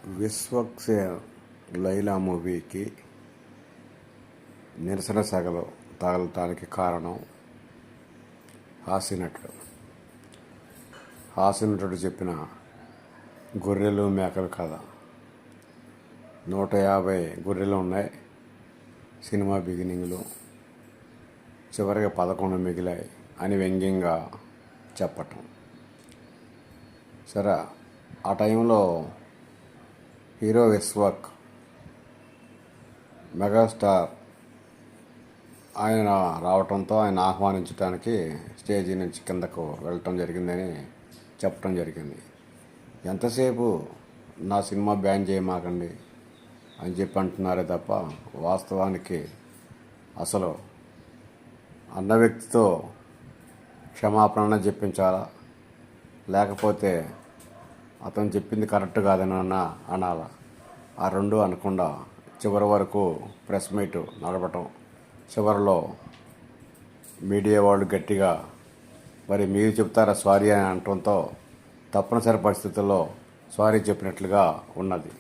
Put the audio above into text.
విశ్వక్సేన్ లైలా మూవీకి నిరసన సెగలు తగలటానికి కారణం హాస్యనటుడు చెప్పిన గొర్రెలు మేకల కథ. 150 గొర్రెలు ఉన్నాయి సినిమా బిగినింగ్లో, చివరికి 11 మిగిలాయి అని వ్యంగ్యంగా చెప్పటం. సరే, ఆ టైంలో హీరో విశ్వక్ మెగాస్టార్ ఆయన రావటంతో ఆయన ఆహ్వానించడానికి స్టేజీ నుంచి కిందకు వెళ్ళటం జరిగిందని చెప్పడం జరిగింది. ఎంతసేపు నా సినిమా బ్యాన్ చేయమాకండి అని చెప్పి అంటున్నారే తప్ప వాస్తవానికి అసలు అన్న వ్యక్తితో క్షమాపణ చెప్పించాలా, లేకపోతే అతను చెప్పింది కరెక్ట్ కాదని అనాలా. ఆ రెండు అనకుండా చివరి వరకు ప్రెస్ మీట్ నడపటం, చివరిలో మీడియా వాళ్ళు గట్టిగా మరి మీరు చెప్తారా సారీ అని అనటంతో తప్పనిసరి పరిస్థితుల్లో సారీ చెప్పినట్లుగా ఉన్నది.